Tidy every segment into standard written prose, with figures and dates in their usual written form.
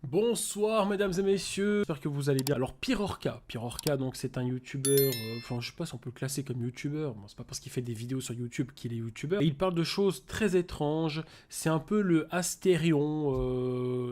Bonsoir mesdames et messieurs, j'espère que vous allez bien. Alors Pirorca, donc c'est un youtubeur, enfin je sais pas si on peut le classer comme youtubeur, bon, c'est pas parce qu'il fait des vidéos sur YouTube qu'il est youtubeur. Et il parle de choses très étranges, c'est un peu le Astérion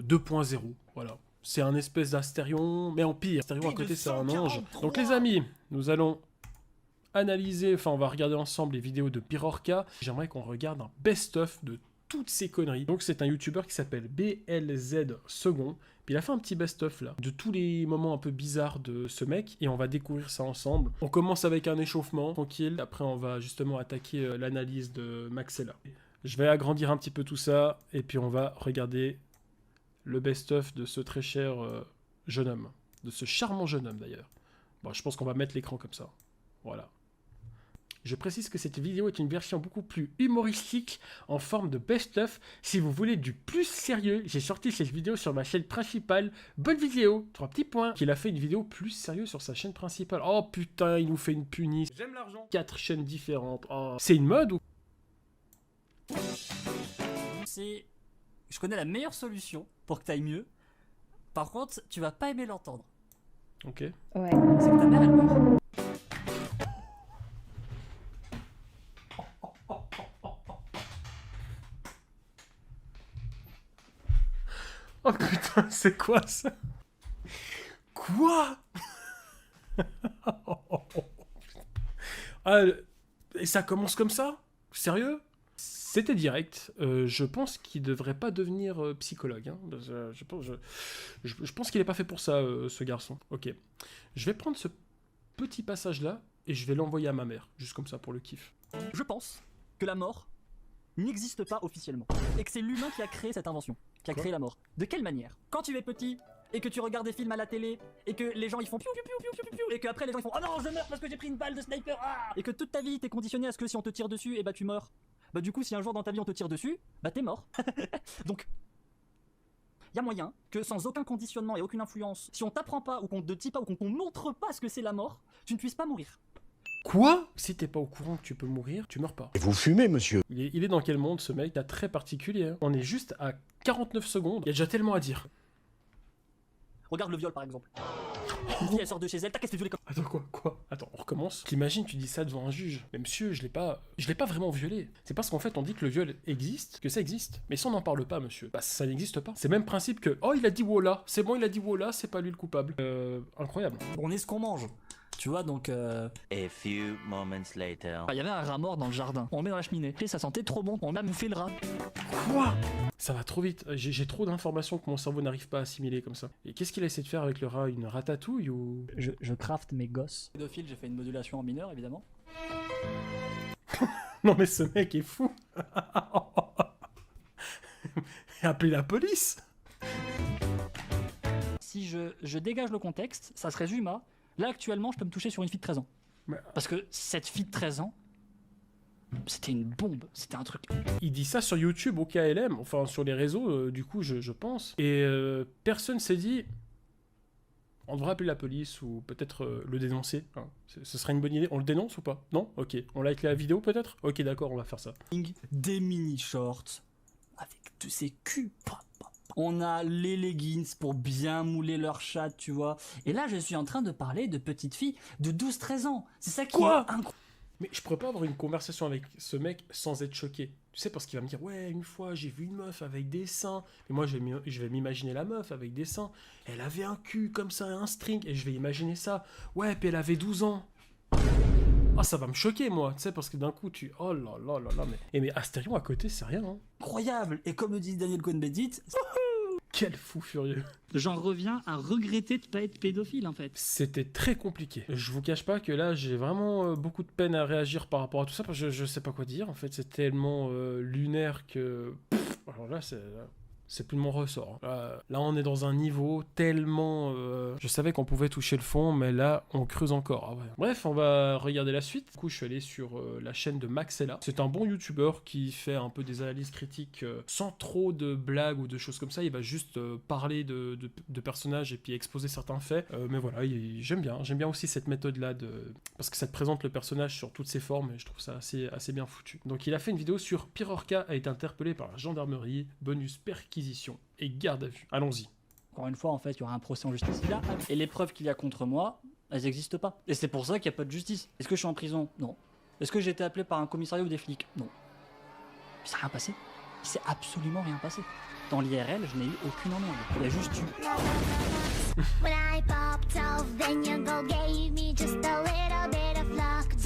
2.0, voilà. C'est un espèce d'Astérion, mais en pire. Astérion à côté c'est un ange. Donc les amis, nous allons analyser, enfin on va regarder ensemble les vidéos de Pirorca. J'aimerais qu'on regarde un best-of de toutes ces conneries. Donc c'est un youtubeur qui s'appelle BLZ Second. Puis il a fait un petit best-of là, de tous les moments un peu bizarres de ce mec, et on va découvrir ça ensemble. On commence avec un échauffement, tranquille, après on va justement attaquer l'analyse de Maxella. Je vais agrandir un petit peu tout ça, et puis on va regarder le best-of de ce très cher jeune homme. De ce charmant jeune homme d'ailleurs. Bon, je pense qu'on va mettre l'écran comme ça. Voilà. Je précise que cette vidéo est une version beaucoup plus humoristique en forme de best-of. Si vous voulez du plus sérieux, j'ai sorti cette vidéo sur ma chaîne principale. Bonne vidéo, 3 petits points. Il a fait une vidéo plus sérieuse sur sa chaîne principale. Oh putain, il nous fait une punie. J'aime l'argent. 4 chaînes différentes. Oh. C'est une mode ou... Je connais la meilleure solution pour que t'ailles mieux. Par contre, tu vas pas aimer l'entendre. Ok. Ouais. C'est que ta mère, elle meurt. Oh putain, c'est quoi ça? Quoi? Ah, et ça commence comme ça? Sérieux? C'était direct. Je pense qu'il devrait pas devenir psychologue. Hein. Je pense qu'il est pas fait pour ça, ce garçon. Ok. Je vais prendre ce petit passage-là et je vais l'envoyer à ma mère. Juste comme ça, pour le kiff. Je pense que la mort n'existe pas officiellement. Et que c'est l'humain qui a créé cette invention, qui a Quoi créé la mort. De quelle manière? Quand tu es petit et que tu regardes des films à la télé et que les gens ils font piou piou piou piou piou piou et que après les gens ils font oh non je meurs parce que j'ai pris une balle de sniper et que toute ta vie t'es conditionné à ce que si on te tire dessus et bah tu meurs. Bah du coup si un jour dans ta vie on te tire dessus, bah t'es mort. Donc il y a moyen que sans aucun conditionnement et aucune influence, si on t'apprend pas ou qu'on te dit pas ou qu'on te montre pas ce que c'est la mort, tu ne puisses pas mourir. Quoi? Si t'es pas au courant que tu peux mourir, tu meurs pas. Et vous fumez, monsieur? Il est dans quel monde, ce mec? Là, très particulier. Hein. On est juste à 49 secondes. Il y a déjà tellement à dire. Regarde le viol par exemple. Une fille elle sort de chez elle, t'as qu'à se fait violer comme... Attends, quoi? Attends, on recommence. T'imagines, tu dis ça devant un juge. Mais monsieur, je l'ai pas vraiment violé. C'est parce qu'en fait, on dit que le viol existe, que ça existe. Mais si on n'en parle pas, monsieur, bah ça n'existe pas. C'est le même principe que, oh, il a dit Wola. C'est bon, il a dit Wola, c'est pas lui le coupable. Incroyable. On est ce qu'on mange. Tu vois donc A few moments later. il y avait un rat mort dans le jardin. On le met dans la cheminée. Et ça sentait trop bon. On a bouffé le rat. Quoi? Ça va trop vite. J'ai trop d'informations que mon cerveau n'arrive pas à assimiler comme ça. Et qu'est-ce qu'il a essayé de faire avec le rat? Une ratatouille ou... Je craft mes gosses. Pédophile, j'ai fait une modulation en mineur évidemment. Non mais ce mec est fou. Appelez la police. Si je dégage le contexte, ça serait Zuma. Là actuellement je peux me toucher sur une fille de 13 ans. Mais... Parce que cette fille de 13 ans, c'était une bombe, c'était un truc. Il dit ça sur YouTube au KLM, enfin sur les réseaux, du coup je pense. Et personne s'est dit, on devrait appeler la police ou peut-être le dénoncer. Hein. Ce serait une bonne idée. On le dénonce ou pas? Non? Ok. On like la vidéo peut-être? Ok d'accord, on va faire ça. Des mini shorts avec de ces culs. On a les leggings pour bien mouler leur chatte, tu vois. Et là, je suis en train de parler de petites filles de 12-13 ans. C'est ça qui Quoi? est incroyable. Mais je pourrais pas avoir une conversation avec ce mec sans être choqué. Tu sais, parce qu'il va me dire, ouais, une fois, j'ai vu une meuf avec des seins. Et moi, je vais m'imaginer la meuf avec des seins. Elle avait un cul comme ça, un string. Et je vais imaginer ça. Ouais, puis elle avait 12 ans. Ah, ça va me choquer, moi. Tu sais, parce que d'un coup, oh là là là là. Mais Astérion à côté, c'est rien, hein. Incroyable. Et comme le dit Daniel Cohn-Bendit, Quel fou furieux. J'en reviens à regretter de pas être pédophile en fait. C'était très compliqué. Je vous cache pas que là, j'ai vraiment beaucoup de peine à réagir par rapport à tout ça, parce que je sais pas quoi dire. En fait, c'est tellement lunaire que... alors là, c'est plus de mon ressort. Là, on est dans un niveau tellement... je savais qu'on pouvait toucher le fond, mais là, on creuse encore. Ah ouais. Bref, on va regarder la suite. Du coup, je suis allé sur la chaîne de Maxella. C'est un bon youtubeur qui fait un peu des analyses critiques sans trop de blagues ou de choses comme ça. Il va juste parler de personnages et puis exposer certains faits. Mais voilà, j'aime bien. J'aime bien aussi cette méthode-là, parce que ça te présente le personnage sur toutes ses formes et je trouve ça assez bien foutu. Donc, il a fait une vidéo sur Pirorca a été interpellé par la gendarmerie. Bonus perquisition et garde à vue. Allons-y. Encore une fois, en fait, il y aura un procès en justice. Et les preuves qu'il y a contre moi, elles n'existent pas. Et c'est pour ça qu'il n'y a pas de justice. Est-ce que je suis en prison? Non. Est-ce que j'ai été appelé par un commissariat ou des flics? Non. Il s'est rien passé. Il s'est absolument rien passé. Dans l'IRL, je n'ai eu aucune emmerde. Il y a juste eu...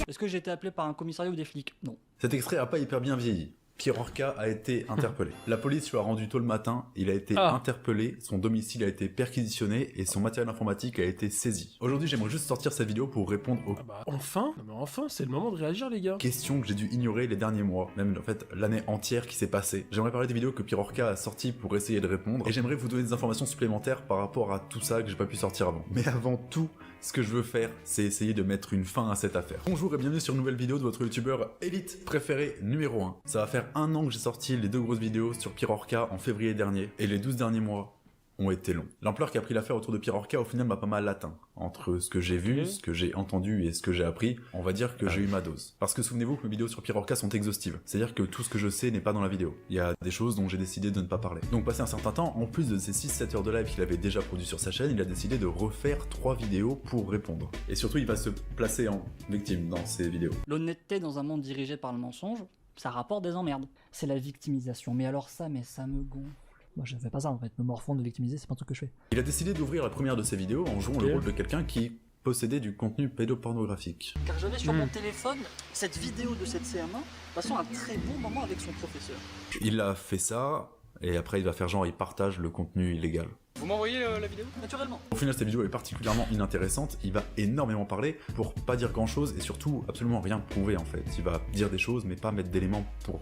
Est-ce que j'ai été appelé par un commissariat ou des flics? Non. Cet extrait a pas hyper bien vieilli. Pirorca a été interpellé. La police lui a rendu tôt le matin, il a été interpellé, son domicile a été perquisitionné et son matériel informatique a été saisi. Aujourd'hui, j'aimerais juste sortir cette vidéo pour répondre aux Enfin? Non mais enfin, c'est le moment de réagir les gars. questions que j'ai dû ignorer les derniers mois, même en fait l'année entière qui s'est passée. J'aimerais parler des vidéos que Pirorca a sorties pour essayer de répondre, et j'aimerais vous donner des informations supplémentaires par rapport à tout ça que j'ai pas pu sortir avant. Mais avant tout, ce que je veux faire, c'est essayer de mettre une fin à cette affaire. Bonjour et bienvenue sur une nouvelle vidéo de votre youtubeur élite préféré numéro 1. Ça va faire 1 an que j'ai sorti les 2 grosses vidéos sur Pirorca en février dernier, et les 12 derniers mois ont été longs. L'ampleur qu'a pris l'affaire autour de Pirorca au final m'a pas mal atteint. Entre ce que j'ai vu, ce que j'ai entendu et ce que j'ai appris, on va dire que j'ai eu ma dose. Parce que souvenez-vous que mes vidéos sur Pirorca sont exhaustives. C'est-à-dire que tout ce que je sais n'est pas dans la vidéo. Il y a des choses dont j'ai décidé de ne pas parler. Donc passé un certain temps, en plus de ces 6-7 heures de live qu'il avait déjà produit sur sa chaîne, il a décidé de refaire 3 vidéos pour répondre. Et surtout, il va se placer en victime dans ces vidéos. L'honnêteté dans un monde dirigé par le mensonge, ça rapporte des emmerdes. C'est la victimisation. Mais alors ça me gonfle. Moi je fais pas ça en fait, me morfondre, de victimiser, c'est pas un truc que je fais. Il a décidé d'ouvrir la première de ses vidéos en jouant le rôle de quelqu'un qui possédait du contenu pédopornographique. Car j'avais sur mon téléphone cette vidéo de cette CM1 passant un très bon moment avec son professeur. Il a fait ça, et après il va faire genre il partage le contenu illégal. Vous m'envoyez la vidéo? Naturellement. Au final, cette vidéo est particulièrement inintéressante, il va énormément parler pour pas dire grand chose et surtout absolument rien prouver en fait. Il va dire des choses mais pas mettre d'éléments pour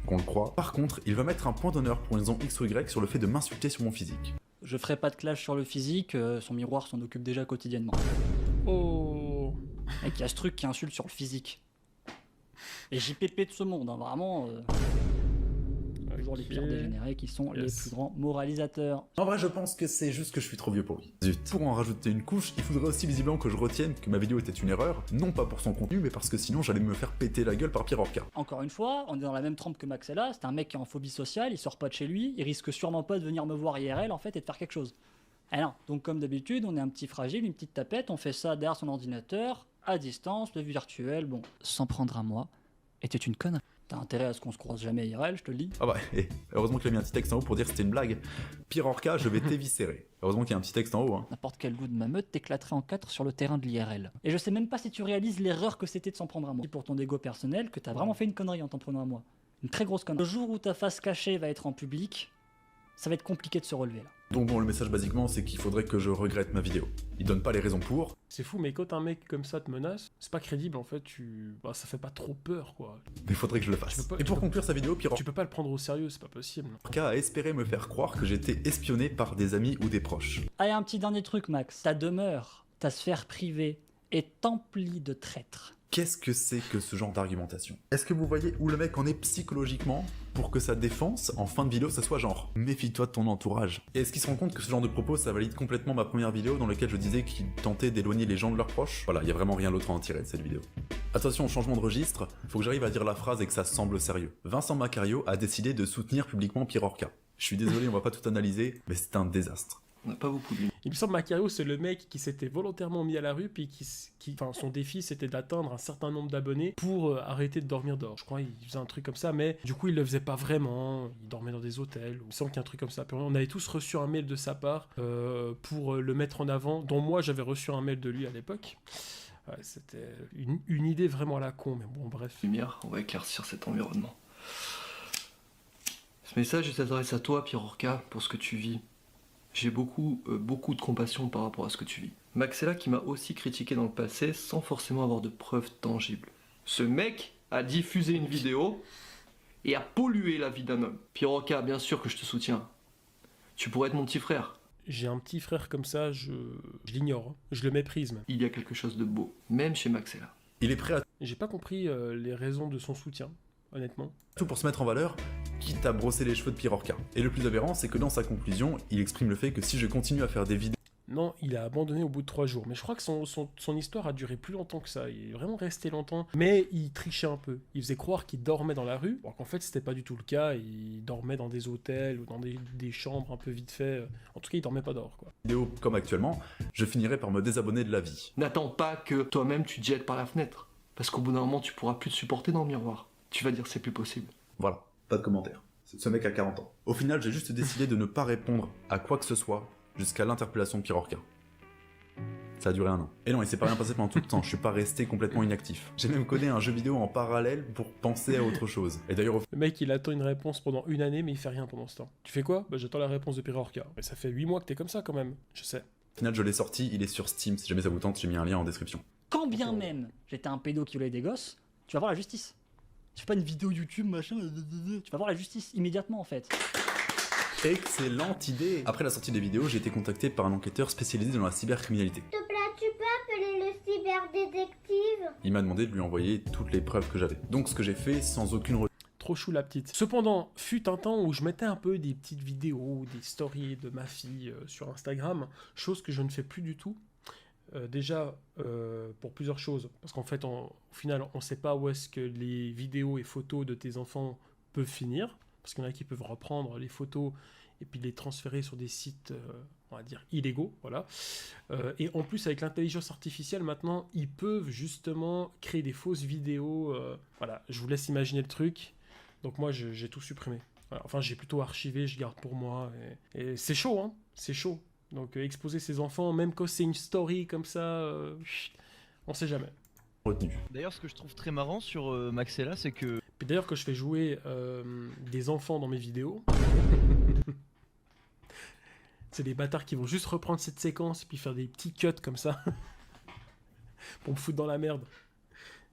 qu'on le croit. Par contre, il va mettre un point d'honneur pour une raison X ou Y sur le fait de m'insulter sur mon physique. Je ferai pas de clash sur le physique, son miroir s'en occupe déjà quotidiennement. Oh. Mec, il y a ce truc qui insulte sur le physique. Les JPP de ce monde, hein, vraiment... Toujours les pires dégénérés qui sont les plus grands moralisateurs. En vrai, je pense que c'est juste que je suis trop vieux pour lui. Zut. Pour en rajouter une couche, il faudrait aussi visiblement que je retienne que ma vidéo était une erreur, non pas pour son contenu, mais parce que sinon j'allais me faire péter la gueule par Pirorca. Encore une fois, on est dans la même trempe que Maxella, c'est un mec qui est en phobie sociale, il sort pas de chez lui, il risque sûrement pas de venir me voir IRL en fait et de faire quelque chose. Ah non, donc comme d'habitude, on est un petit fragile, une petite tapette, on fait ça derrière son ordinateur, à distance, le virtuel, bon, sans prendre à moi, était une connerie. T'as intérêt à ce qu'on se croise jamais IRL, je te le dis. Ah bah, et heureusement qu'il a mis un petit texte en haut pour dire que c'était une blague. Pirorca, je vais t'éviscérer. Heureusement qu'il y a un petit texte en haut, hein. N'importe quel goût de ma meute t'éclaterait en 4 sur le terrain de l'IRL. Et je sais même pas si tu réalises l'erreur que c'était de s'en prendre à moi. Pour ton ego personnel, que t'as vraiment fait une connerie en t'en prenant à moi. Une très grosse connerie. Le jour où ta face cachée va être en public, ça va être compliqué de se relever là. Donc bon, le message basiquement, c'est qu'il faudrait que je regrette ma vidéo. Il donne pas les raisons pour. C'est fou, mais quand un mec comme ça te menace, c'est pas crédible en fait, ça fait pas trop peur quoi. Mais faudrait que je le fasse. Et pour conclure sa vidéo, Tu peux pas le prendre au sérieux, c'est pas possible. Pirorca a espéré me faire croire que j'étais espionné par des amis ou des proches. Allez, un petit dernier truc, Max. Ta demeure, ta sphère privée est emplie de traîtres. Qu'est-ce que c'est que ce genre d'argumentation? Est-ce que vous voyez où le mec en est psychologiquement pour que sa défense, en fin de vidéo, ça soit genre « méfie-toi de ton entourage ». Et est-ce qu'il se rend compte que ce genre de propos, ça valide complètement ma première vidéo dans laquelle je disais qu'il tentait d'éloigner les gens de leurs proches? Voilà, il y a vraiment rien d'autre à en tirer de cette vidéo. Attention au changement de registre, faut que j'arrive à dire la phrase et que ça semble sérieux. Vincent Macario a décidé de soutenir publiquement Pirorca. Je suis désolé, on va pas tout analyser, mais c'est un désastre. On n'a pas beaucoup de lui. Il me semble Macario, c'est le mec qui s'était volontairement mis à la rue, puis son défi c'était d'atteindre un certain nombre d'abonnés pour arrêter de dormir dehors. Je crois qu'il faisait un truc comme ça, mais du coup il le faisait pas vraiment, il dormait dans des hôtels, il me semble qu'il y a un truc comme ça. Puis on avait tous reçu un mail de sa part pour le mettre en avant, dont moi j'avais reçu un mail de lui à l'époque. Ouais, c'était une idée vraiment à la con, mais bon bref. Lumière, on va éclaircir cet environnement. Ce message s'adresse à toi, Pirorca, pour ce que tu vis. J'ai beaucoup de compassion par rapport à ce que tu vis. Maxella qui m'a aussi critiqué dans le passé sans forcément avoir de preuves tangibles. Ce mec a diffusé une vidéo et a pollué la vie d'un homme. Pirorca, bien sûr que je te soutiens. Tu pourrais être mon petit frère. J'ai un petit frère comme ça, je l'ignore, hein. Je le méprise même. Il y a quelque chose de beau, même chez Maxella. Il est prêt à J'ai pas compris les raisons de son soutien, honnêtement. tout pour se mettre en valeur, quitte à brosser les cheveux de Pirorca. Et le plus aberrant, c'est que dans sa conclusion, il exprime le fait que si je continue à faire des vidéos Non, il a abandonné au bout de 3 jours. Mais je crois que son histoire a duré plus longtemps que ça. Il est vraiment resté longtemps. Mais il trichait un peu. Il faisait croire qu'il dormait dans la rue, alors qu'en fait, c'était pas du tout le cas. Il dormait dans des hôtels ou dans des chambres un peu vite fait. En tout cas, il dormait pas dehors, quoi. Vidéo comme actuellement, je finirai par me désabonner de la vie. N'attends pas que toi-même tu te jettes par la fenêtre. Parce qu'au bout d'un moment, tu pourras plus te supporter dans le miroir. Tu vas dire c'est plus possible. Voilà, pas de commentaire. Ce mec a 40 ans. Au final, j'ai juste décidé de ne pas répondre à quoi que ce soit jusqu'à l'interpellation de Pirorca. Ça a duré 1 an. Et non, il s'est pas rien passé pendant tout le temps, je suis pas resté complètement inactif. J'ai même codé un jeu vidéo en parallèle pour penser à autre chose. Et d'ailleurs, Le mec, il attend une réponse pendant 1 année, mais il fait rien pendant ce temps. Tu fais quoi? Bah, j'attends la réponse de Pirorca. Mais ça fait 8 mois que t'es comme ça, quand même. Je sais. au final, je l'ai sorti, il est sur Steam, si jamais ça vous tente, j'ai mis un lien en description. Quand bien même j'étais un pédo qui volait des gosses, tu vas voir la justice. Tu fais pas une vidéo YouTube, machin, tu vas voir la justice immédiatement en fait. Excellente idée! Après la sortie des vidéos, j'ai été contacté par un enquêteur spécialisé dans la cybercriminalité. S'il te plaît, tu peux appeler le cyberdétective? Il m'a demandé de lui envoyer toutes les preuves que j'avais. Donc ce que j'ai fait sans aucune Trop chou la petite. Cependant, fut un temps où je mettais un peu des petites vidéos, des stories de ma fille sur Instagram, chose que je ne fais plus du tout. Déjà, pour plusieurs choses. Parce qu'en fait, au final, on ne sait pas où est-ce que les vidéos et photos de tes enfants peuvent finir. Parce qu'il y en a qui peuvent reprendre les photos et puis les transférer sur des sites, on va dire, illégaux. Voilà. Et en plus, avec l'intelligence artificielle, maintenant, ils peuvent justement créer des fausses vidéos. Voilà, je vous laisse imaginer le truc. Donc moi, j'ai tout supprimé. Voilà. Enfin, j'ai plutôt archivé, je garde pour moi. Et c'est chaud, hein. C'est chaud. Donc exposer ses enfants, même quand c'est une story comme ça, on sait jamais. retenue. D'ailleurs, ce que je trouve très marrant sur Maxella, c'est que Puis d'ailleurs, quand je fais jouer des enfants dans mes vidéos, c'est des bâtards qui vont juste reprendre cette séquence et puis faire des petits cuts comme ça pour me foutre dans la merde.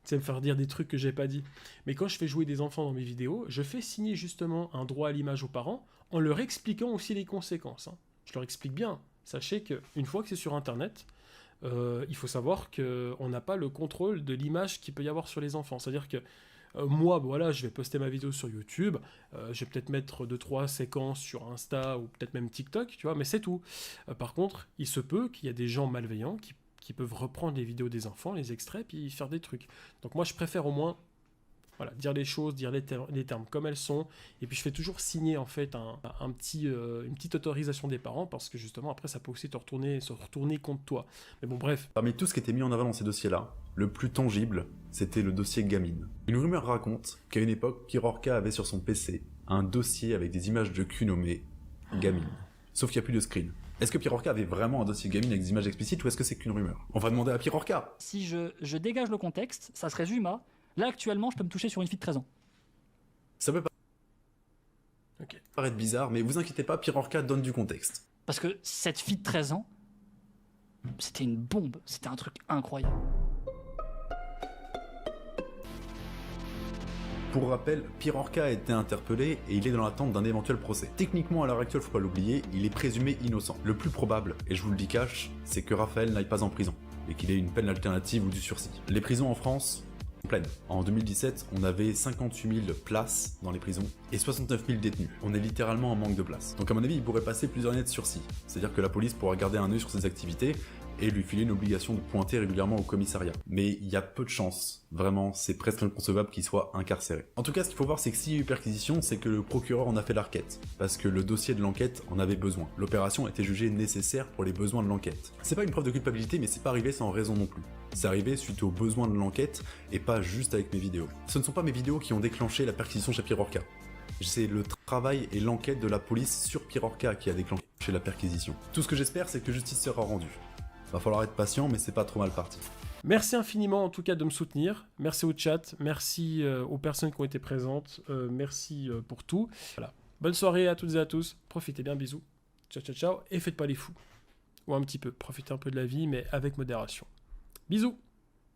Tu sais, me faire dire des trucs que j'ai pas dit. Mais quand je fais jouer des enfants dans mes vidéos, je fais signer justement un droit à l'image aux parents en leur expliquant aussi les conséquences. Hein. Je leur explique bien. Sachez qu'une fois que c'est sur Internet, il faut savoir qu'on n'a pas le contrôle de l'image qu'il peut y avoir sur les enfants. C'est-à-dire que moi, voilà, je vais poster ma vidéo sur YouTube, je vais peut-être mettre 2-3 séquences sur Insta ou peut-être même TikTok, tu vois, mais c'est tout. Par contre, il se peut qu'il y a des gens malveillants qui peuvent reprendre les vidéos des enfants, les extraits, puis faire des trucs. Donc moi, je préfère au moins voilà, dire les choses, dire les termes comme elles sont, et puis je fais toujours signer en fait une petite autorisation des parents, parce que justement après ça peut aussi se retourner contre toi. Mais bon bref. Parmi tout ce qui était mis en avant dans ces dossiers-là, le plus tangible, c'était le dossier Gamine. Une rumeur raconte qu'à une époque, Pirorca avait sur son PC un dossier avec des images de cul nommées Gamine. Sauf qu'il n'y a plus de screen. Est-ce que Pirorca avait vraiment un dossier Gamine avec des images explicites ou est-ce que c'est qu'une rumeur? On va demander à Pirorca. Si je dégage le contexte, ça serait Zuma. Là actuellement, je peux me toucher sur une fille de 13 ans. Ça peut Ok. paraître bizarre, mais vous inquiétez pas, Pirorca donne du contexte. Parce que cette fille de 13 ans, c'était une bombe, c'était un truc incroyable. Pour rappel, Pirorca a été interpellé et il est dans l'attente d'un éventuel procès. Techniquement, à l'heure actuelle, faut pas l'oublier, il est présumé innocent. Le plus probable, et je vous le dis cash, c'est que Raphaël n'aille pas en prison et qu'il ait une peine alternative ou du sursis. Les prisons en France sont pleines. En 2017, on avait 58 000 places dans les prisons et 69 000 détenus. On est littéralement en manque de place. Donc à mon avis, il pourrait passer plusieurs années de sursis. C'est-à-dire que la police pourra garder un œil sur ses activités et lui filer une obligation de pointer régulièrement au commissariat. Mais il y a peu de chances, vraiment, c'est presque inconcevable qu'il soit incarcéré. En tout cas, ce qu'il faut voir, c'est que s'il y a eu perquisition, c'est que le procureur en a fait l'arquette, parce que le dossier de l'enquête en avait besoin. L'opération était jugée nécessaire pour les besoins de l'enquête. C'est pas une preuve de culpabilité, mais c'est pas arrivé sans raison non plus. C'est arrivé suite aux besoins de l'enquête, et pas juste avec mes vidéos. Ce ne sont pas mes vidéos qui ont déclenché la perquisition chez Pirorca. C'est le travail et l'enquête de la police sur Pirorca qui a déclenché la perquisition. Tout ce que j'espère, c'est que justice sera rendue. Va falloir être patient, mais c'est pas trop mal parti. Merci infiniment en tout cas de me soutenir. Merci au chat, merci aux personnes qui ont été présentes, merci pour tout. Voilà. Bonne soirée à toutes et à tous. Profitez bien, bisous. Ciao, ciao, ciao. Et faites pas les fous. Ou un petit peu. Profitez un peu de la vie, mais avec modération. Bisous.